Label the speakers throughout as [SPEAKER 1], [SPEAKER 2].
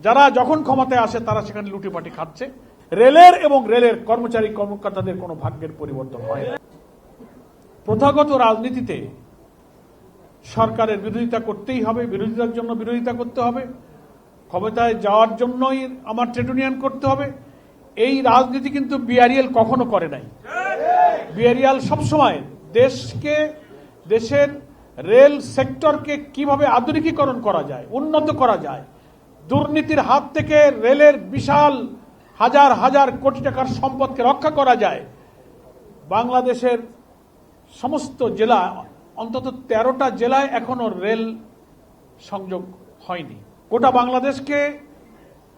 [SPEAKER 1] যারা যখন ক্ষমতায় আসে তারা সেখানে লুটিপাটি খাচ্ছে। রেলের এবং রেলের কর্মচারী কর্মকর্তাদের কোনো ভাগ্যের পরিবর্তন হয় না। প্রথাগত রাজনীতিতে সরকারের বিরোধিতা করতেই হবে, বিরোধিতার জন্য বিরোধিতা করতে হবে, ক্ষমতায় যাওয়ার জন্যই আমার ট্রেড ইউনিয়ন করতে হবে। এই রাজনীতি কিন্তু বিআরএল কখনো করে নাই। বিআরএল সবসময় দেশের রেল সেক্টরকে কিভাবে আধুনিকীকরণ করা যায়, উন্নত করা যায়, দুর্নীতির হাত থেকে রেলের বিশাল হাজার হাজার কোটি টাকার সম্পদকে রক্ষা করা যায়। বাংলাদেশের সমস্ত জেলা, অন্তত 13টা জেলায় এখনো রেল সংযোগ হয়নি। গোটা বাংলাদেশকে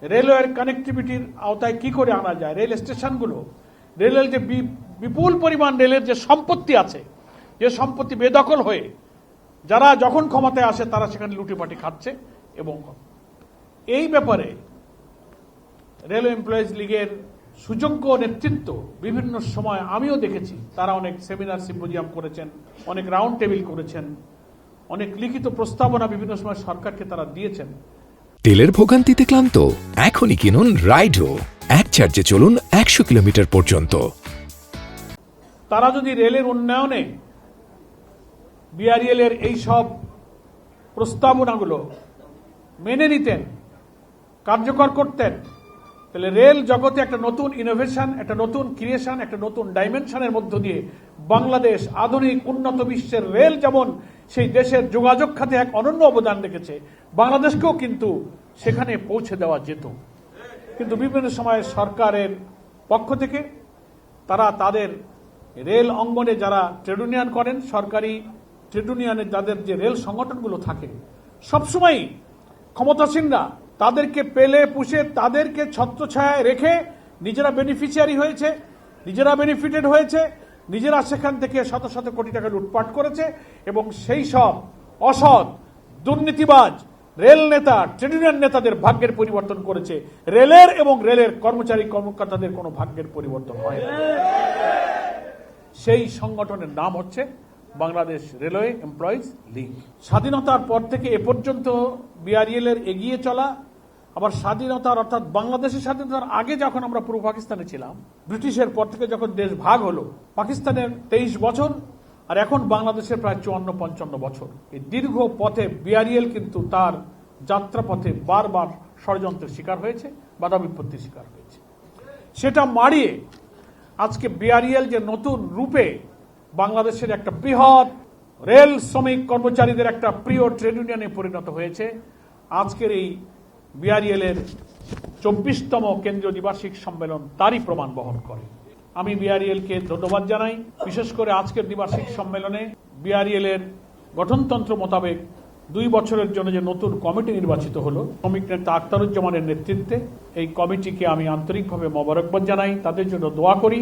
[SPEAKER 1] রেলওয়ের কানেক্টিভিটির আওতায় কি করে আনা যায়, রেল স্টেশনগুলো, রেলের যে বিপুল পরিমাণ রেলের যে সম্পত্তি আছে, যে সম্পত্তি বেদখল হয়ে যারা যখন ক্ষমতায় আসে তারা সেখানে লুটিপাটি খাচ্ছে। এবং এই ব্যাপারে রেল এমপ্লয়িজ লীগের সুযোগ্য নেতৃত্ব বিভিন্ন সময় আমিও দেখেছি, তারা অনেক সেমিনার সিম্পোজিয়াম করেছেন, অনেক রাউন্ড টেবিল করেছেন, অনেক লিখিত প্রস্তাবনা বিভিন্ন সময় সরকারকে তারা দিয়েছেন।
[SPEAKER 2] তেলের ভোগান্তিতে ক্লান্ত? এখনই কিনুন রাইডো, এক চার্জে চলুন 100 কিলোমিটার পর্যন্ত।
[SPEAKER 1] তারা যদি রেলের উন্নয়নে বিআরএল এর এই সব প্রস্তাবনাগুলো মেনে নিতেন, কার্যকর করতেন, তাহলে রেল জগতে একটা নতুন ইনোভেশন, একটা নতুন ক্রিয়েশন, একটা নতুন ডাইমেনশনের মধ্য দিয়ে বাংলাদেশ আধুনিক উন্নত বিশ্বের রেল যেমন সেই দেশের যোগাযোগ খাতে এক অনন্য অবদান রেখেছে, বাংলাদেশকেও কিন্তু সেখানে পৌঁছে দেওয়া যেত। কিন্তু বিভিন্ন সময় সরকারের পক্ষ থেকে তারা তাদের রেল অঙ্গনে যারা ট্রেড ইউনিয়ন করেন, সরকারি ট্রেড ইউনিয়নের যাদের যে রেল সংগঠনগুলো থাকে, সবসময়ই ক্ষমতাসীনরা তাদেরকে পেলে পুষে তাদেরকে ছত্রছায়ায় রেখে নিজেরা বেনিফিশিয়ারি হয়েছে, নিজেরা বেনিফিটেড হয়েছে, নিজেরা সেখান থেকে শত শত কোটি টাকা লুটপাট করেছে। এবং সেই সব অসৎ দুর্নীতিবাজ রেল নেতা, ট্রেড ইউনিয়ন নেতাদের ভাগ্যের পরিবর্তন করেছে। রেলের এবং রেলের কর্মচারী কর্মকর্তাদের কোনো ভাগ্যের পরিবর্তন হয় না। সেই সংগঠনের নাম হচ্ছে বাংলাদেশ রেলওয়ে এমপ্লয়িজ লীগ। স্বাধীনতার পর থেকে এ পর্যন্ত বিআরএল এর এগিয়ে চলা, আবার স্বাধীনতার অর্থাৎ বাংলাদেশের স্বাধীনতার আগে যখন আমরা পূর্ব পাকিস্তানে ছিলাম, ব্রিটিশের পর থেকে যখন দেশ ভাগ হলো, পাকিস্তানের 23 বছর আর এখন বাংলাদেশের প্রায় 54-55 বছর। এই দীর্ঘ পথে বিআরএল কিন্তু তার যাত্রাপথে বারবার ষড়যন্ত্রের শিকার হয়েছে, বাধা বিপত্তির শিকার হয়েছে। সেটা মাড়িয়ে আজকে বিআরএল যে নতুন রূপে বাংলাদেশের একটা বৃহৎ রেল শ্রমিক কর্মচারীদের একটা প্রিয় ট্রেড ইউনিয়নে পরিণত হয়েছে, আজকের এই বিআরএল এর 24তম কেন্দ্রীয় দ্বিবার্ষিক সম্মেলন তারই প্রমাণ বহন করে। আমি বিআরএল কে ধন্যবাদ জানাই। বিশেষ করে আজকের দ্বিবার্ষিক সম্মেলনে বিআরএল এর গঠনতন্ত্র মোতাবেক 2 বছরের জন্য যে নতুন কমিটি নির্বাচিত হলো, শ্রমিক নেতা আখতারুজ্জামানের নেতৃত্বে, এই কমিটিকে আমি আন্তরিকভাবে মোবারকবাদ জানাই, তাদের জন্য দোয়া করি।